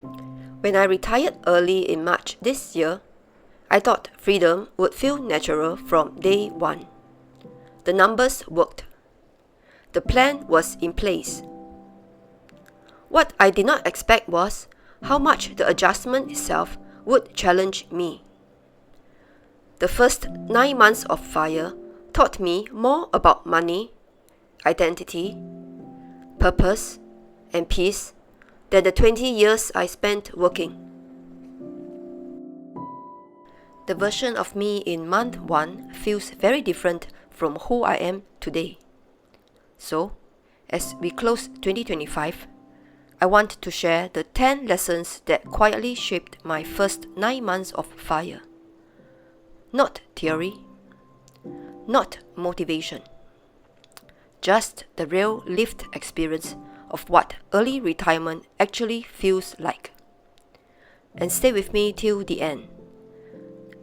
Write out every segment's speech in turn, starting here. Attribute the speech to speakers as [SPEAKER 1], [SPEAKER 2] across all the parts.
[SPEAKER 1] When I retired early in March this year, I thought freedom would feel natural from day one. The numbers worked. The plan was in place. What I did not expect was how much the adjustment itself would challenge me. The first 9 months of FIRE taught me more about money, identity, purpose, and peace than the 20 years I spent working. The version of me in month 1 feels very different from who I am today. So, as we close 2025, I want to share the 10 lessons that quietly shaped my first 9 months of FIRE. Not theory, not motivation, just the real lived experience of what early retirement actually feels like. And stay with me till the end.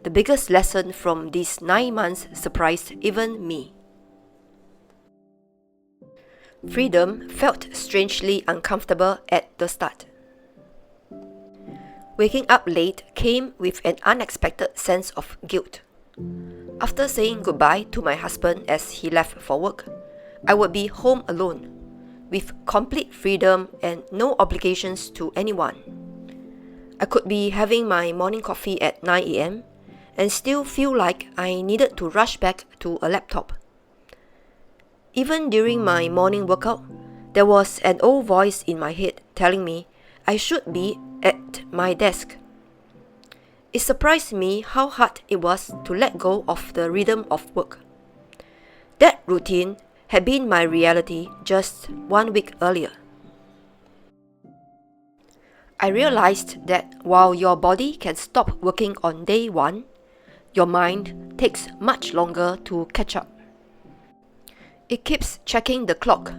[SPEAKER 1] The biggest lesson from these 9 months surprised even me. Freedom felt strangely uncomfortable at the start. Waking up late came with an unexpected sense of guilt. After saying goodbye to my husband as he left for work, I would be home alone, with complete freedom and no obligations to anyone. I could be having my morning coffee at 9 a.m. and still feel like I needed to rush back to a laptop. Even during my morning workout, there was an old voice in my head telling me I should be at my desk. It surprised me how hard it was to let go of the rhythm of work. That routine had been my reality just 1 week earlier. I realized that while your body can stop working on day 1, your mind takes much longer to catch up. It keeps checking the clock,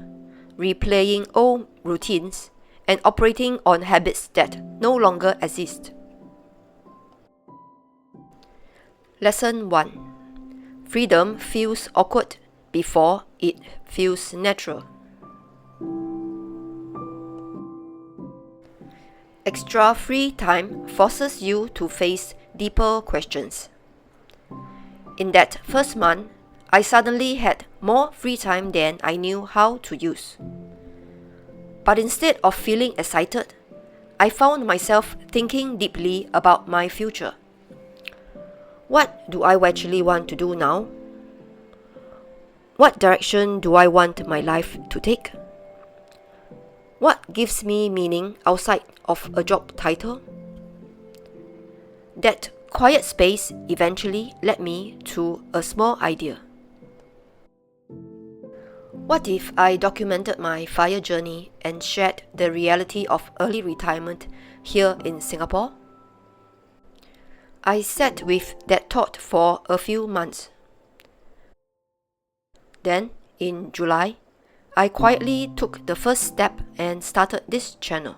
[SPEAKER 1] replaying old routines, and operating on habits that no longer exist. Lesson 1. Freedom feels awkward before it feels natural. Extra free time forces you to face deeper questions. In that first month, I suddenly had more free time than I knew how to use. But instead of feeling excited, I found myself thinking deeply about my future. What do I actually want to do now? What direction do I want my life to take? What gives me meaning outside of a job title? That quiet space eventually led me to a small idea. What if I documented my FIRE journey and shared the reality of early retirement here in Singapore? I sat with that thought for a few months. Then, in July, I quietly took the first step and started this channel.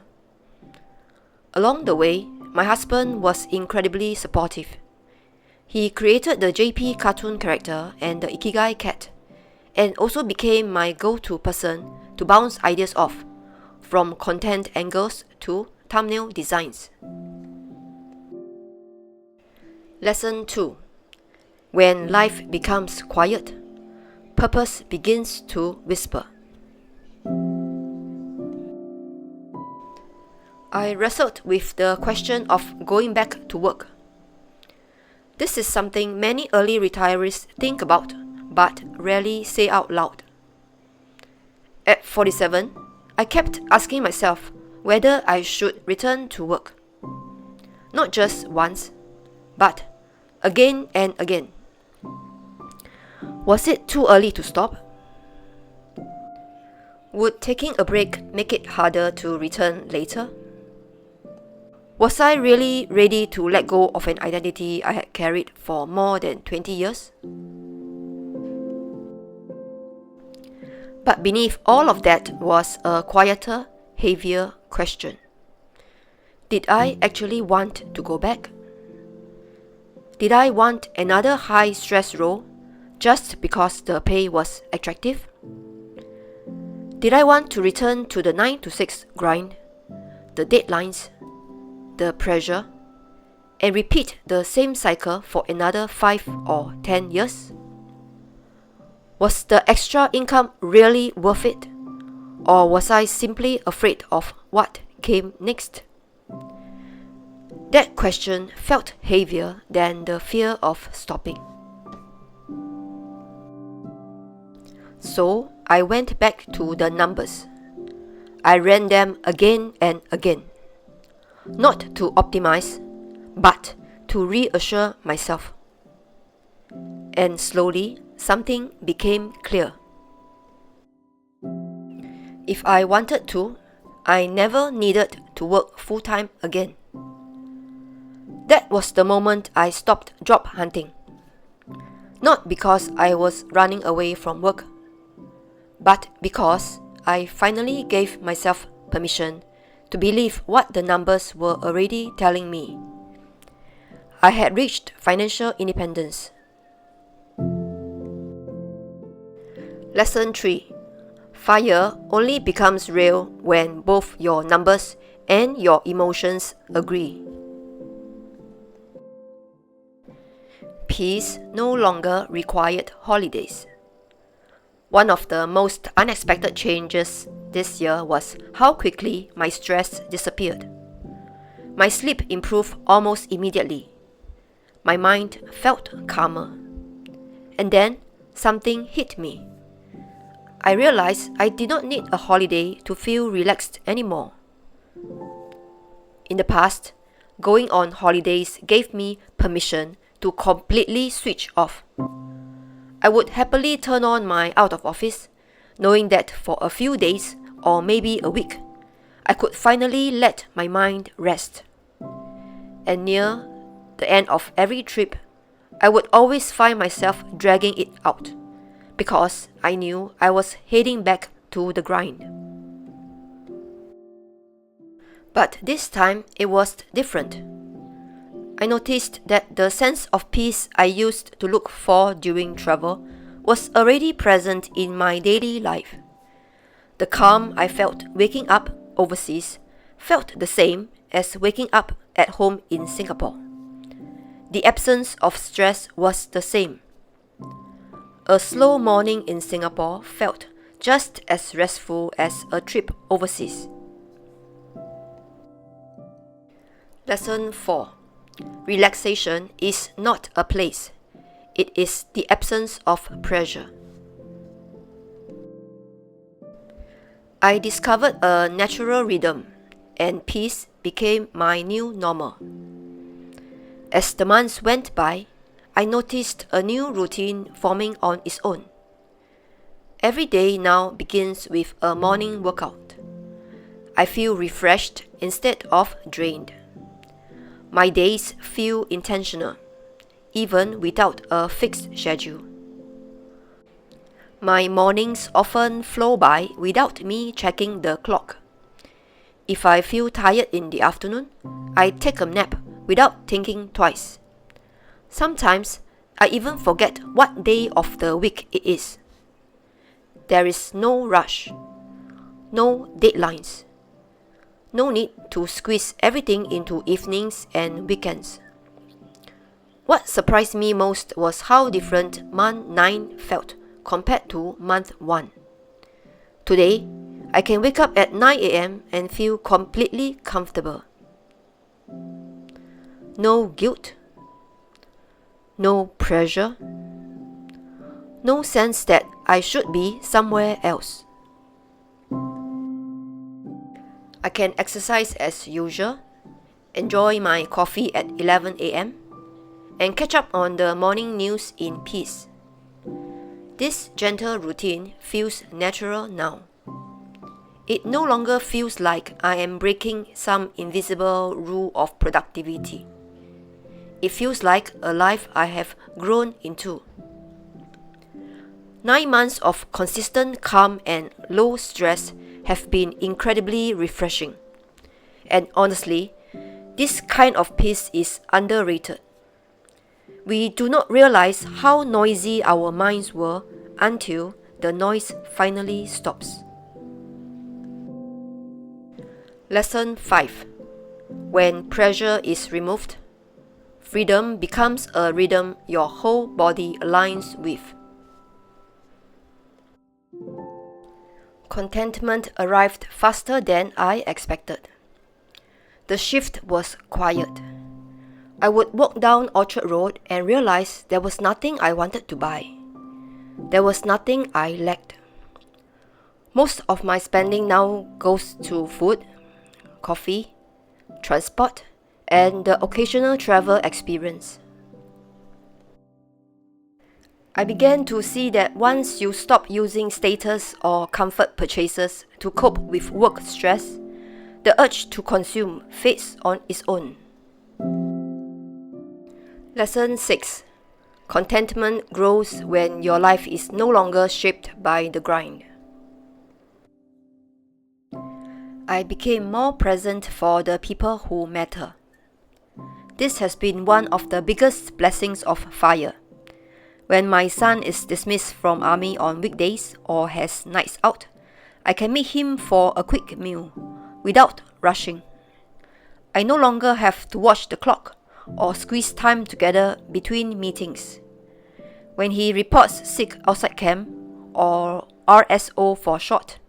[SPEAKER 1] Along the way, my husband was incredibly supportive. He created the JP cartoon character and the Ikigai cat, and also became my go-to person to bounce ideas off, from content angles to thumbnail designs. Lesson 2. When life becomes quiet, purpose begins to whisper. I wrestled with the question of going back to work. This is something many early retirees think about, but rarely say out loud. At 47, I kept asking myself whether I should return to work. Not just once, but again and again. Was it too early to stop? Would taking a break make it harder to return later? Was I really ready to let go of an identity I had carried for more than 20 years? But beneath all of that was a quieter, heavier question. Did I actually want to go back? Did I want another high-stress role just because the pay was attractive? Did I want to return to the 9 to 6 grind, the deadlines, the pressure and repeat the same cycle for another 5 or 10 years? Was the extra income really worth it? Or was I simply afraid of what came next? That question felt heavier than the fear of stopping. So I went back to the numbers. I ran them again and again. Not to optimize, but to reassure myself. And slowly, something became clear. If I wanted to, I never needed to work full-time again. That was the moment I stopped job hunting. Not because I was running away from work, but because I finally gave myself permission to believe what the numbers were already telling me. I had reached financial independence. Lesson 3. Fire only becomes real when both your numbers and your emotions agree. Peace no longer required holidays. One of the most unexpected changes this year was how quickly my stress disappeared. My sleep improved almost immediately. My mind felt calmer. And then something hit me. I realized I did not need a holiday to feel relaxed anymore. In the past, going on holidays gave me permission to completely switch off. I would happily turn on my out of office, knowing that for a few days or maybe a week, I could finally let my mind rest. And near the end of every trip, I would always find myself dragging it out, because I knew I was heading back to the grind. But this time it was different. I noticed that the sense of peace I used to look for during travel was already present in my daily life. The calm I felt waking up overseas felt the same as waking up at home in Singapore. The absence of stress was the same. A slow morning in Singapore felt just as restful as a trip overseas. Lesson 4. Relaxation is not a place. It is the absence of pressure. I discovered a natural rhythm, and peace became my new normal. As the months went by, I noticed a new routine forming on its own. Every day now begins with a morning workout. I feel refreshed instead of drained. My days feel intentional, even without a fixed schedule. My mornings often flow by without me checking the clock. If I feel tired in the afternoon, I take a nap without thinking twice. Sometimes I even forget what day of the week it is. There is no rush, no deadlines. No need to squeeze everything into evenings and weekends. What surprised me most was how different month 9 felt compared to month 1. Today, I can wake up at 9 a.m. and feel completely comfortable. No guilt, no pressure, no sense that I should be somewhere else. I can exercise as usual, enjoy my coffee at 11 a.m., and catch up on the morning news in peace. This gentle routine feels natural now. It no longer feels like I am breaking some invisible rule of productivity. It feels like a life I have grown into. 9 months of consistent calm and low stress have been incredibly refreshing. And honestly, this kind of peace is underrated. We do not realize how noisy our minds were until the noise finally stops. Lesson 5. When pressure is removed, freedom becomes a rhythm your whole body aligns with. Contentment arrived faster than I expected. The shift was quiet. I would walk down Orchard Road and realize there was nothing I wanted to buy. There was nothing I lacked. Most of my spending now goes to food, coffee, transport, and the occasional travel experience. I began to see that once you stop using status or comfort purchases to cope with work stress, the urge to consume fades on its own. Lesson 6. Contentment grows when your life is no longer shaped by the grind. I became more present for the people who matter. This has been one of the biggest blessings of FIRE. When my son is dismissed from army on weekdays or has nights out, I can meet him for a quick meal without rushing. I no longer have to watch the clock or squeeze time together between meetings. When he reports sick outside camp, or RSO for short,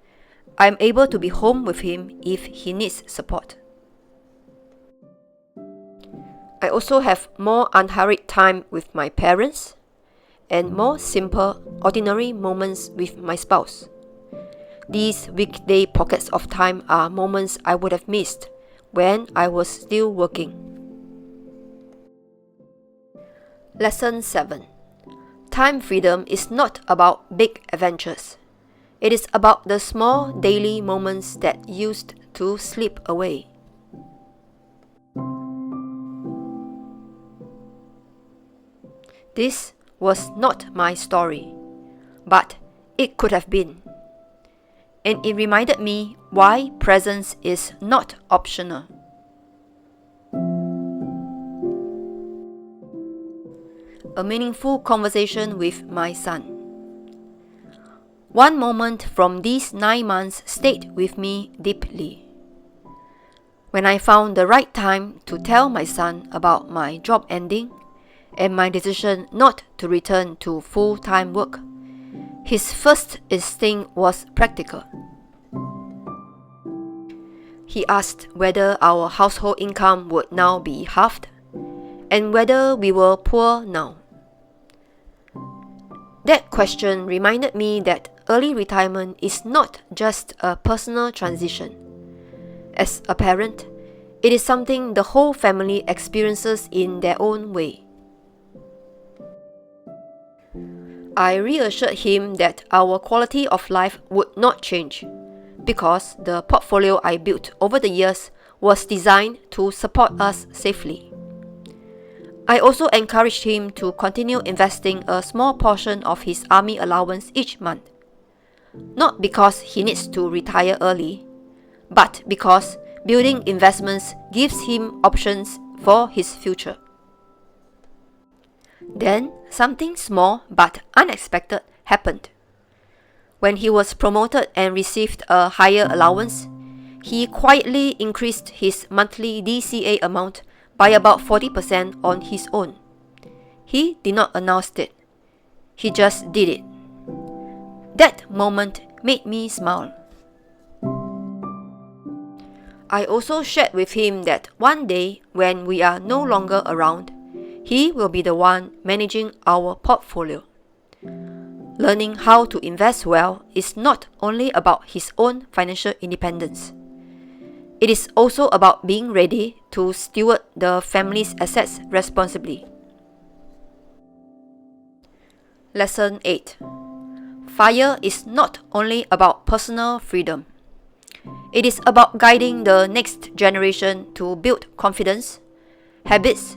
[SPEAKER 1] I am able to be home with him if he needs support. I also have more unhurried time with my parents and more simple, ordinary moments with my spouse. These weekday pockets of time are moments I would have missed when I was still working. Lesson 7. Time freedom is not about big adventures. It is about the small daily moments that used to slip away. This was not my story, but it could have been. And it reminded me why presence is not optional. A meaningful conversation with my son. One moment from these 9 months stayed with me deeply. When I found the right time to tell my son about my job ending and my decision not to return to full-time work, his first instinct was practical. He asked whether our household income would now be halved and whether we were poor now. That question reminded me that early retirement is not just a personal transition. As a parent, it is something the whole family experiences in their own way. I reassured him that our quality of life would not change because the portfolio I built over the years was designed to support us safely. I also encouraged him to continue investing a small portion of his army allowance each month. Not because he needs to retire early, but because building investments gives him options for his future. Then, something small but unexpected happened. When he was promoted and received a higher allowance, he quietly increased his monthly DCA amount by about 40% on his own. He did not announce it. He just did it. That moment made me smile. I also shared with him that one day, when we are no longer around, he will be the one managing our portfolio. Learning how to invest well is not only about his own financial independence. It is also about being ready to steward the family's assets responsibly. Lesson 8. FIRE is not only about personal freedom. It is about guiding the next generation to build confidence, habits,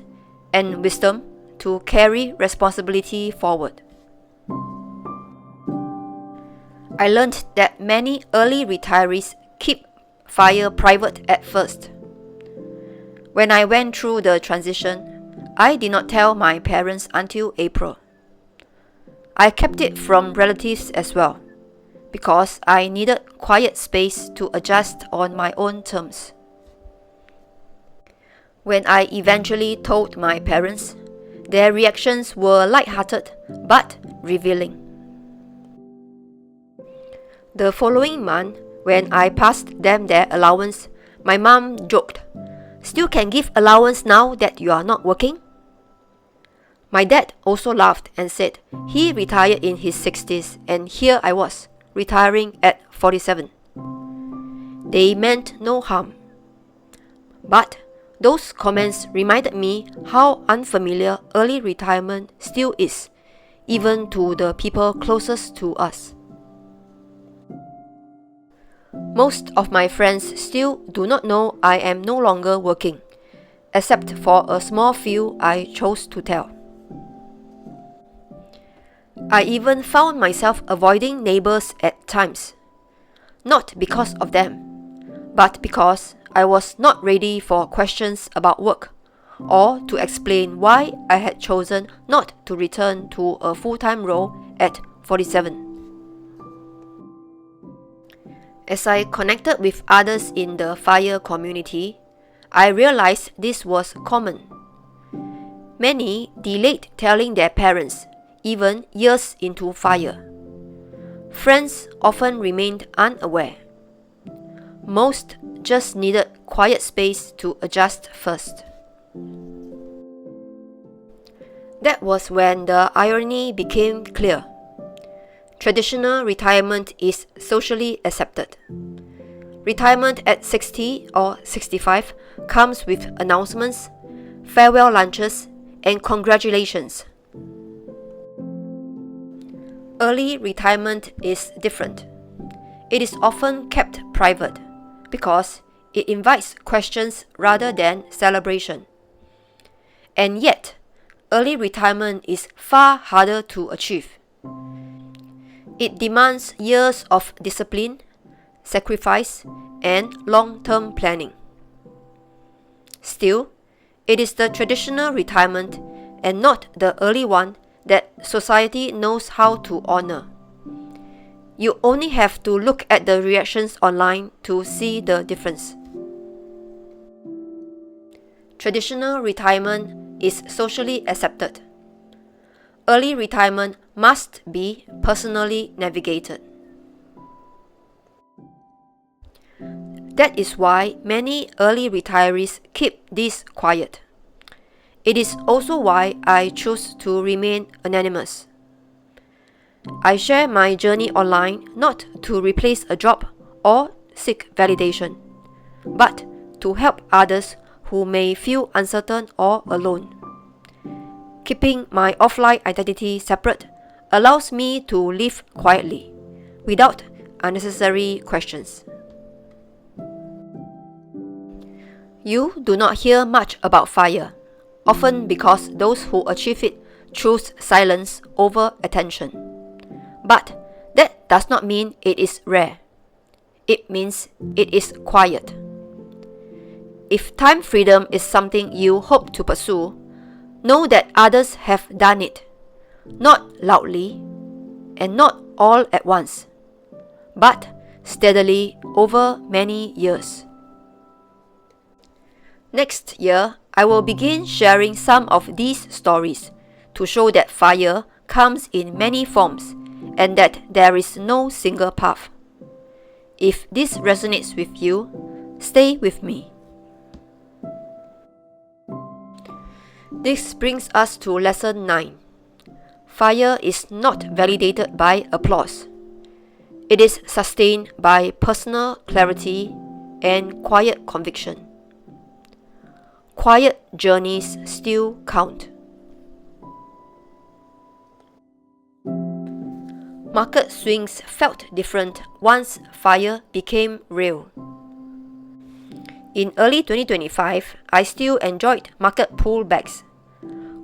[SPEAKER 1] and wisdom to carry responsibility forward. I learned that many early retirees keep FIRE private at first. When I went through the transition, I did not tell my parents until April. I kept it from relatives as well, because I needed quiet space to adjust on my own terms. When I eventually told my parents, their reactions were light-hearted but revealing. The following month, when I passed them their allowance, my mom joked, "Still can give allowance now that you are not working?" My dad also laughed and said he retired in his 60s and here I was, retiring at 47. They meant no harm. But those comments reminded me how unfamiliar early retirement still is, even to the people closest to us. Most of my friends still do not know I am no longer working, except for a small few I chose to tell. I even found myself avoiding neighbors at times, not because of them, but because I was not ready for questions about work, or to explain why I had chosen not to return to a full-time role at 47. As I connected with others in the FIRE community, I realized this was common. Many delayed telling their parents, even years into FIRE. Friends often remained unaware. Most just needed quiet space to adjust first. That was when the irony became clear. Traditional retirement is socially accepted. Retirement at 60 or 65 comes with announcements, farewell lunches, and congratulations. Early retirement is different. It is often kept private because it invites questions rather than celebration. And yet, early retirement is far harder to achieve. It demands years of discipline, sacrifice, and long-term planning. Still, it is the traditional retirement and not the early one that society knows how to honor. You only have to look at the reactions online to see the difference. Traditional retirement is socially accepted. Early retirement must be personally navigated. That is why many early retirees keep this quiet. It is also why I choose to remain anonymous. I share my journey online not to replace a job or seek validation, but to help others who may feel uncertain or alone. Keeping my offline identity separate allows me to live quietly, without unnecessary questions. You do not hear much about FIRE, often because those who achieve it choose silence over attention. But that does not mean it is rare. It means it is quiet. If time freedom is something you hope to pursue, know that others have done it, not loudly and not all at once, but steadily over many years. Next year, I will begin sharing some of these stories to show that FIRE comes in many forms and that there is no single path. If this resonates with you, stay with me. This brings us to lesson 9. FIRE is not validated by applause. It is sustained by personal clarity and quiet conviction. Quiet journeys still count. Market swings felt different once FIRE became real. In early 2025, I still enjoyed market pullbacks.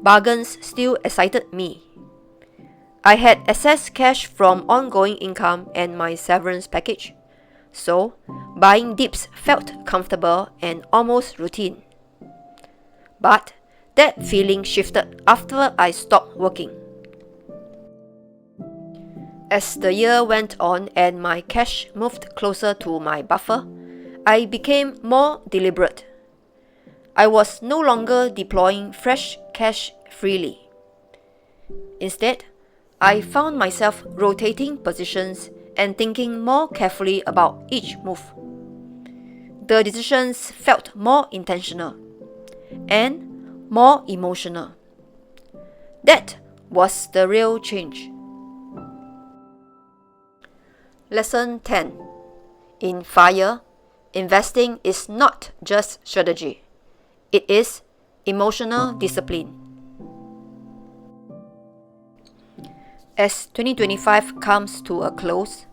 [SPEAKER 1] Bargains still excited me. I had excess cash from ongoing income and my severance package, so buying dips felt comfortable and almost routine. But that feeling shifted after I stopped working. As the year went on and my cash moved closer to my buffer, I became more deliberate. I was no longer deploying fresh cash freely. Instead, I found myself rotating positions and thinking more carefully about each move. The decisions felt more intentional and more emotional. That was the real change. Lesson 10. In FIRE, investing is not just strategy. It is emotional discipline. As 2025 comes to a close,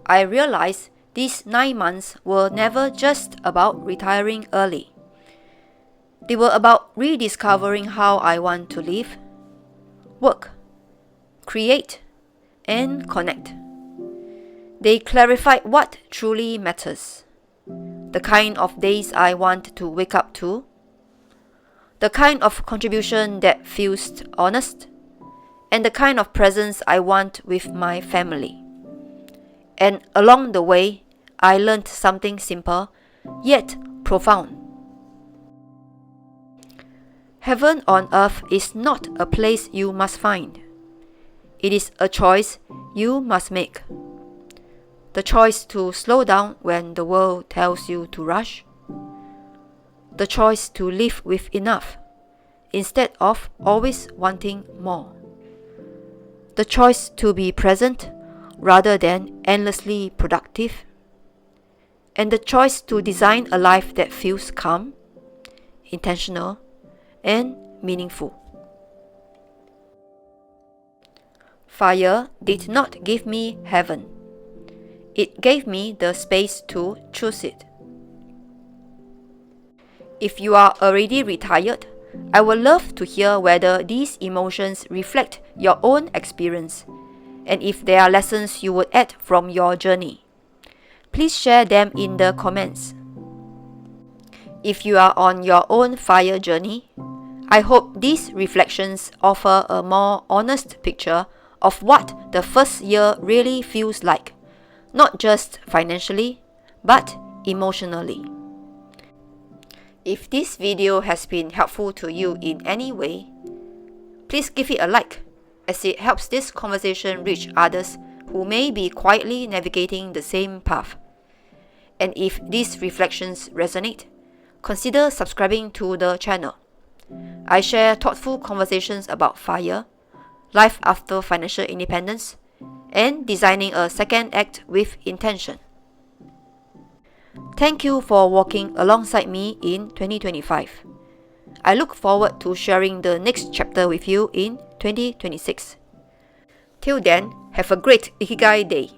[SPEAKER 1] I realize these 9 months were never just about retiring early. They were about rediscovering how I want to live, work, create, and connect. They clarified what truly matters, the kind of days I want to wake up to, the kind of contribution that feels honest, and the kind of presence I want with my family. And along the way, I learned something simple, yet profound. Heaven on earth is not a place you must find. It is a choice you must make. The choice to slow down when the world tells you to rush. The choice to live with enough instead of always wanting more. The choice to be present rather than endlessly productive. And the choice to design a life that feels calm, intentional, and meaningful. FIRE did not give me heaven. It gave me the space to choose it. If you are already retired, I would love to hear whether these emotions reflect your own experience and if there are lessons you would add from your journey. Please share them in the comments. If you are on your own FIRE journey, I hope these reflections offer a more honest picture of what the first year really feels like, not just financially, but emotionally. If this video has been helpful to you in any way, please give it a like, as it helps this conversation reach others who may be quietly navigating the same path. And if these reflections resonate, consider subscribing to the channel. I share thoughtful conversations about FIRE, life after financial independence, and designing a second act with intention. Thank you for walking alongside me in 2025. I look forward to sharing the next chapter with you in 2026. Till then, have a great Ikigai day.